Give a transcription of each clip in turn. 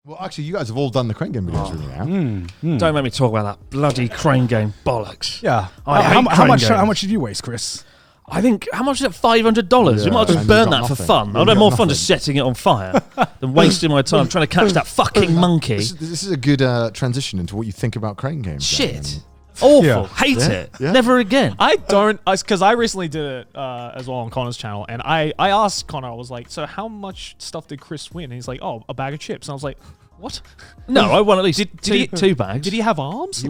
Well, actually, you guys have all done the crane game videos with me now. Don't make me talk about that bloody crane game bollocks. Yeah. How much did you waste, Chris? I think, how much is it? $500? You might have just burn that for fun. I'd have more fun just setting it on fire than wasting my time trying to catch that fucking monkey. This is a good transition into what you think about crane games. Shit. Awful. Hate it. Yeah. Never again. I don't, because I recently did it as well on Connor's channel, and I asked Connor, I was like, so how much stuff did Chris win? And he's like, oh, a bag of chips. And I was like, what? No, I won at least two bags. Did he have arms?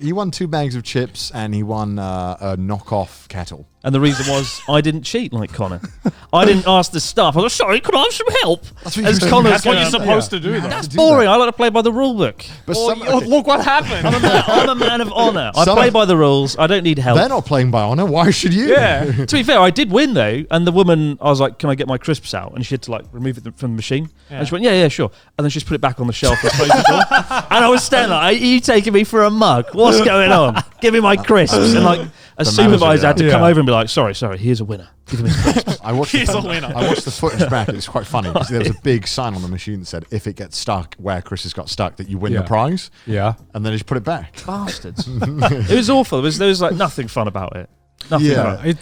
He won 2 bags of chips and he won a knockoff kettle. And the reason was I didn't cheat like Connor. I didn't ask the staff. I was like, sorry, could I have some help? That's what you're supposed to do. That's boring. I like to play by the rule book. But look what happened. I'm a man of honour. I play by the rules. I don't need help. They're not playing by honour. Why should you? Yeah. To be fair, I did win though. And the woman, I was like, can I get my crisps out? And she had to like remove it from the machine. Yeah. And she went, yeah, sure. And then she just put it back on the shelf. And closed the door. And I was standing like, are you taking me for a mug? What's going on? Give me my crisps. And like a supervisor had to come over and be like, sorry, here's a winner. Give me the crisps. I watched the footage back. It's quite funny because there was a big sign on the machine that said, if it gets stuck where Chris has got stuck, that you win the prize. Yeah. And then he just put it back. Bastards. It was awful. There was like nothing fun about it. Nothing fun.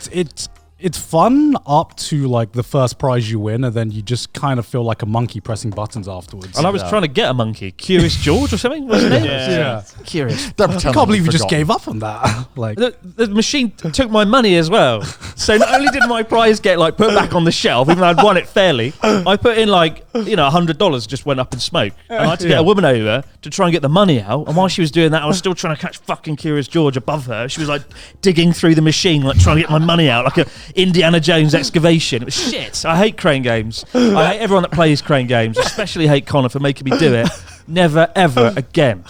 It's fun up to like the first prize you win, and then you just kind of feel like a monkey pressing buttons afterwards. And I was trying to get a monkey, Curious George or something, wasn't it? Yeah. Curious. I can't believe you just gave up on that. Like the machine took my money as well. So not only did my prize get like put back on the shelf, even though I'd won it fairly, I put in like $100 just went up in smoke. And I had to get a woman over to try and get the money out. And while she was doing that, I was still trying to catch fucking Curious George above her. She was like digging through the machine, like trying to get my money out, like a Indiana Jones excavation. It was shit. I hate crane games. I hate everyone that plays crane games. Especially hate Connor for making me do it. Never ever again.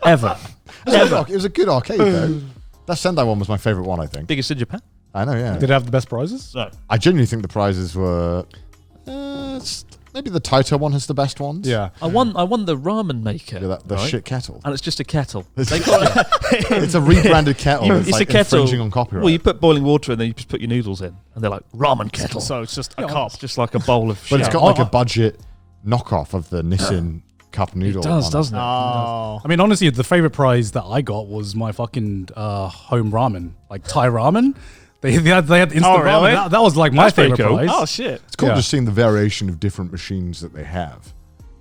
Ever. Never. It was a good arcade though. That Sendai one was my favourite one, I think. Biggest in Japan? I know, yeah. did it have the best prizes? No. I genuinely think the prizes were... maybe the Taito one has the best ones. Yeah. I won the ramen maker. Yeah, the shit kettle. And it's just a kettle. It's a rebranded kettle. It's like a kettle. infringing on copyright. Well, you put boiling water in, then you just put your noodles in, and they're like ramen kettle. So it's just a cup. It's just like a bowl of shit. But it's got like a budget knockoff of the Nissin cup noodle. It does, one. doesn't it? Oh. I mean, honestly, the favorite prize that I got was my fucking home ramen, like Thai ramen. They had instant really? ramen. That was like my That's pretty favorite cool. prize. Oh, shit. It's cool Yeah. just seeing the variation of different machines that they have.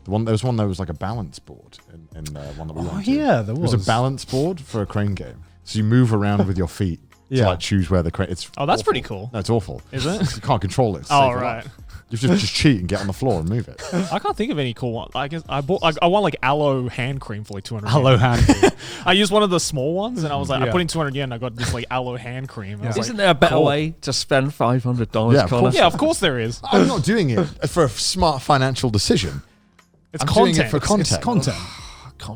There was one that was like a balance board in one that we went to. Yeah, there was. It was a balance board for a crane game. So you move around with your feet to like choose where the crane... It's Oh, that's awful. pretty cool. No, it's awful. Is it? You can't control it. It's Oh, safe right. enough. You have to just cheat and get on the floor and move it. I can't think of any cool ones. I guess I won like aloe hand cream for like 200 yen. Hello, hand. I used one of the small ones, and I was like, I Yeah. put in 200 yen, and I got this like aloe hand cream. I was Isn't like, there a better cool. way to spend $500, Yeah, of Connor? course. Yeah, of course there is. I'm not doing it for a smart financial decision. It's I'm content. doing it for content. It's content.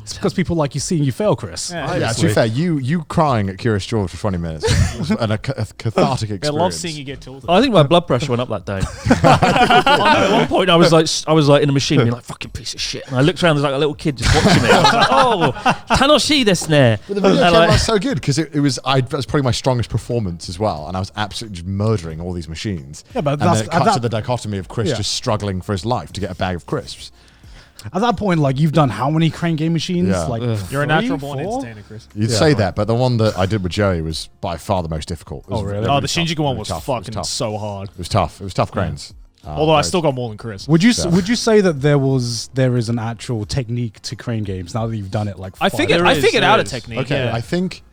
It's because people like you seeing you fail, Chris. Yeah. Yeah, to be fair, you crying at Curious George for 20 minutes was a cathartic experience. I love seeing you get tilted. I think my blood pressure went up that day. At one point, I was like in a machine, being like, "Fucking piece of shit." And I looked around, there's like a little kid just watching it. I was like, "Oh, tanoshii desu ne." But the video came out so good because it was probably my strongest performance as well, and I was absolutely just murdering all these machines. Yeah, but and that's- then it cuts that- to the dichotomy of Chris just struggling for his life to get a bag of crisps. At that point, like you've done how many crane game machines? Yeah. Like You're a 3, natural born 4? entertainer, Chris. You'd say that, but the one that I did with Joey was by far the most difficult. It was really? really Oh, the tough, Shinjuku one really was tough. fucking It was tough. so hard. It was tough. It was tough cranes. Although I still got more than Chris. Would you say that there is an actual technique to crane games now that you've done it? Like I figured out a technique. Okay, Yeah. I think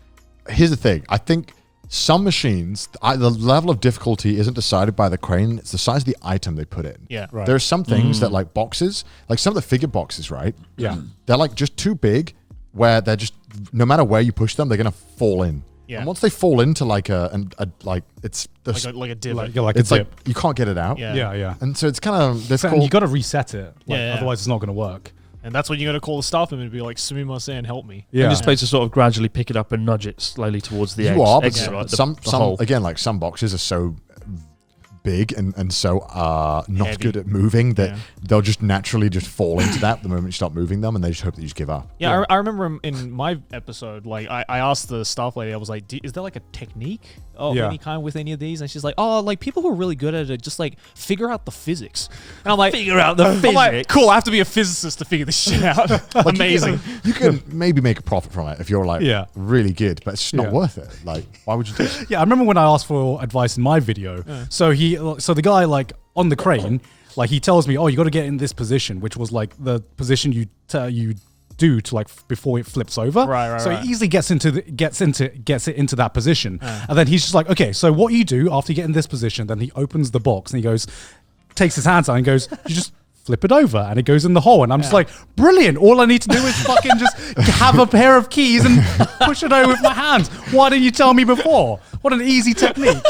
here's the thing. I think some machines, the level of difficulty isn't decided by the crane. It's the size of the item they put in. Yeah. Right. There are some things that like boxes, like some of the figure boxes, right? Yeah. They're like just too big where they're just, no matter where you push them, they're going to fall in. Yeah. And once they fall into like it's like a divot. like it's a like dip. you can't get it out. Yeah. Yeah. And so it's kind of So, difficult. you got to reset it. Like, Yeah. Otherwise, it's not going to work. And that's when you got to call the staff and be like, "Sumimasen, help me." Yeah. You're just supposed to sort of gradually pick it up and nudge it slowly towards the You edge. are, but exit, right? some hole. again, like some boxes are so big and so not Heavy. good at moving that Yeah. they'll just naturally just fall into that the moment you start moving them, and they just hope that you just give up. Yeah, I remember in my episode, like I asked the staff lady, I was like, is there like a technique of Yeah. any kind with any of these? And she's like, oh, like people who are really good at it just like figure out the physics. And I'm like, Figure out the I'm like, physics. cool, I have to be a physicist to figure this shit out. Amazing. You can maybe make a profit from it if you're like Yeah. really good, but it's just not Yeah. worth it. Like, why would you do it? Yeah, I remember when I asked for advice in my video. So the guy like on the crane, like he tells me, "Oh, you got to get in this position," which was like the position you do to like before it flips over. Right, So right. he easily gets it into that position, and then he's just like, "Okay, so what you do after you get in this position?" Then he opens the box and he goes, takes his hands out and goes, "You just." Flip it over and it goes in the hole, and I'm just like, brilliant. All I need to do is fucking just have a pair of keys and push it over with my hands. Why didn't you tell me before? What an easy technique.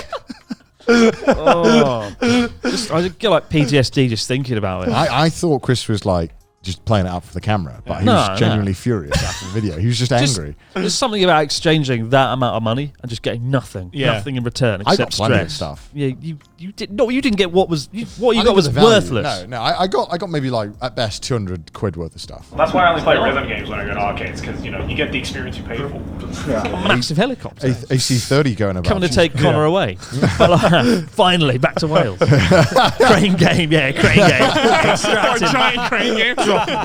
I get like PTSD just thinking about it. I thought Chris was like just playing it up for the camera, but he No, was no. genuinely furious after the video. He was just angry. There's something about exchanging that amount of money and just getting nothing in return I except got plenty of stress. stuff. Yeah, you didn't get what you I got think was the value- worthless. No, I got maybe like at best 200 quid worth of stuff. That's why I only play rhythm games when I go to arcades, because you get the experience you pay for. A massive helicopter AC30 going about. coming to take Connor away. But like, finally, back to Wales. Crane game, crane game. Extract him, Giant crane game.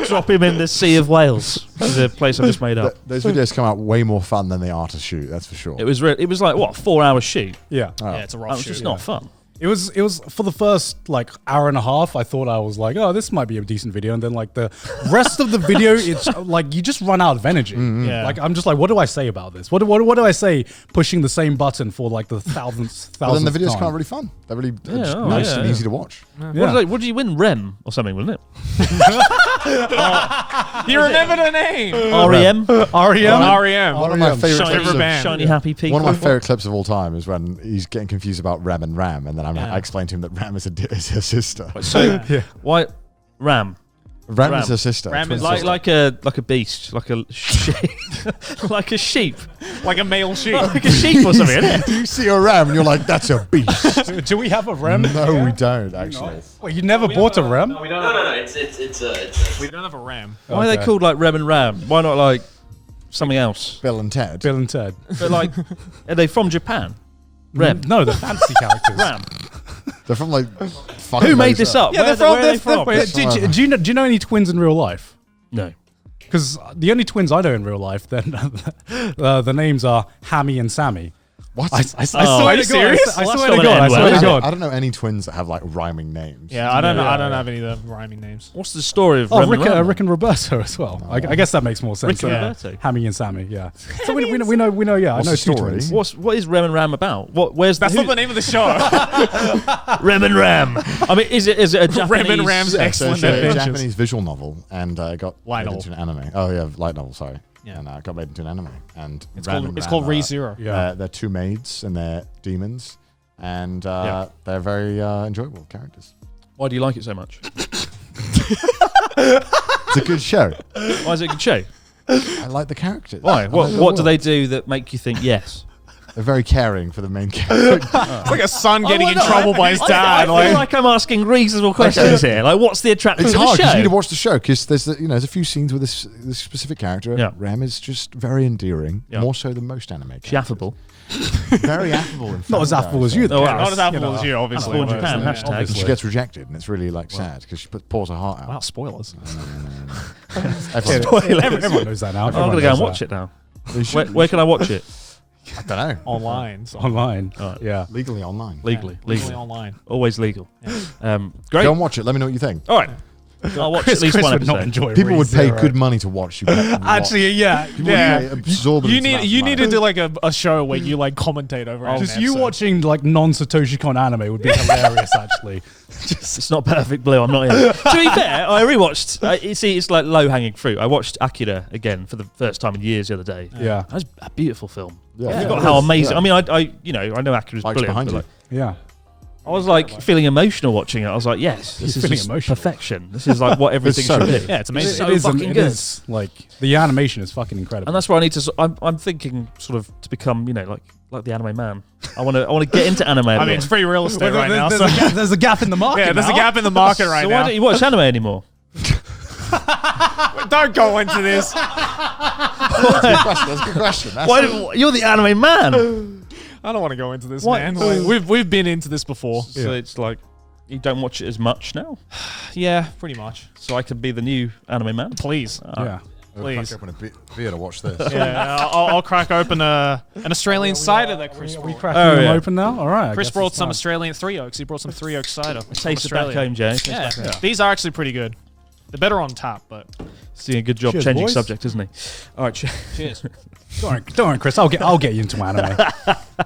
drop him in the Sea of Wales, the place I just made up. Those videos come out way more fun than they are to shoot. That's for sure. It was like what, 4 hour shoot. Yeah. Oh. Yeah, it's a That rough was shoot. just not fun. It was for the first like hour and a half. I thought I was like, oh, this might be a decent video, and then like the rest of the video, it's like you just run out of energy. Yeah. Like I'm just like, what do I say about this? What do I say? Pushing the same button for like the thousandth. But then the videos time. kind of really fun. They're really just oh, nice yeah, and yeah. easy to watch. Yeah. What did you win? REM or something, wasn't it? You remember the name? REM? REM. One of my favorite Shiny, clips of, band. shiny happy people. one of my favorite clips of all time is when he's getting confused about Rem and Ram, and then I explained to him that Ram is her sister. So, why Ram? Ram is her sister. Ram twin is sister. Like a beast, like a sheep, like a sheep, Like a male sheep. like a sheep or something. Isn't it? You see a ram and you're like, that's a beast. Do we have a REM? No, we don't actually. Wait, you never bought a REM? We don't. No, it's We don't have a ram. Why are they Okay. called like Rem and Ram? Why not like something else? Bill and Ted. Bill and Ted. But like, are they from Japan? Rem, No, the fantasy characters. Ram. They're from like. fucking Who made those this up? Yeah, Where they're are they from. from? Wait, do you know any twins in real life? No. Because the only twins I know in real life, then the names are Hammy and Sammy. What? I Are swear you to God. serious? I Well, swear that's to not God. an I swear to N-word. God. I don't know any twins that have like rhyming names. Yeah, I don't know. Yeah. I don't have any of the rhyming names. What's the story of Oh, Rem and Ram? Rick and Roberto as well. I guess that makes more sense. Rick and Yeah. Roberto. Hammy and Sammy, yeah. So we know. Yeah, What's I know the two story? twins. What is Rem and Ram about? Where's That's who- not the name of the show. Rem and Ram? I mean, is it a Japanese? Rem and Ram's Yeah, so excellent it's a adventures. Japanese visual novel, and got Light made novel. into an anime. Oh yeah, light novel. Sorry. Yeah. And got made into an anime. And It's Ram called and it's Ram called are- ReZero. Yeah. They're two maids and they're demons, and Yeah. they're very enjoyable characters. Why do you like it so much? It's a good show. Why is it a good show? I like the characters. Why? I What like the what do they world. do that make you think yes? They're very caring for the main character. It's like a son getting Oh, in no, trouble by his I dad. feel like I'm asking reasonable questions here. Like, what's the attraction It's of the hard because you need to show? watch the show because there's there's a few scenes with this specific character. Yeah. Ram is just very endearing, Yeah. more so than most anime. She affable. Very affable. In Not as fact, affable as you. Oh, though. wow. not as You affable know. as you, obviously. Affable in but- Japan, Yeah, hashtag. And she obviously. gets rejected, and it's really like sad because she pours her heart out. Wow, spoilers. Everyone- Everyone knows that now. I'm going to go and watch it now. They should- Where can I watch it? I don't know. Online. So online. Alright. Yeah. Legally online. Legally. legally online. Always legal. Great. Go and watch it. Let me know what you think. All right. I'll watch at least one would not episode. enjoy People would pay ReZero. good money to watch you. Actually, yeah. People would pay absorbent You need amounts of you need to money. do like a show where you like commentate over. an Just you episode. watching like non-Satoshi Kon anime would be hilarious, actually. It's not Perfect Blue. I'm not in. To be fair, I rewatched. It's like low hanging fruit. I watched Akira again for the first time in years the other day. Yeah. That was a beautiful film. Yeah. I Yeah, forgot it how is. amazing. Yeah. I mean, I know Akira's Bike's brilliant. behind But you. like, Yeah. I was like feeling emotional watching it. I was like, yes, this is feeling just emotional. perfection. This is like what everything so should good. be. Yeah, it's amazing. So It is, fucking it good. is, like the animation is fucking incredible. And that's where I need to. I'm thinking sort of to become, like the anime man. I want to get into anime. I mean, it's free real estate right now. There's, So there's a gap in the market. yeah, there's a now. gap in the market right so now. why don't you watch anime anymore? Don't go into this. That's a good question. You're the anime man. I don't want to go into this, What? man. Like, we've been into this before. So it's like you don't watch it as much now. Yeah, pretty much. So I could be the new anime man. Please. Yeah. Please. Open a beer to watch this. Yeah, I'll crack open an Australian cider that Chris Are we brought. cracking Oh, them yeah. open now? All right. I Chris guess brought it's some time. Australian 3 Oaks. He brought some 3 Oaks cider. from Taste it back Australia. home, Jay. Yeah. These are actually pretty good. They're better on tap, but He's doing a good job Cheers, changing boys. subject, isn't he? All right, cheers. Don't worry, Chris. I'll get you into anime.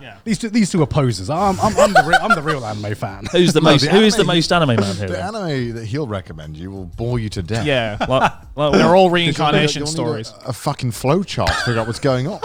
Yeah. These two are posers. I'm the real anime fan. who's the No, most? the Who is the anime- most anime man here? The then? anime that he'll recommend you will bore you to death. Yeah. Like They're all Because you'll need reincarnation a stories. A fucking flow chart to figure out what's going on.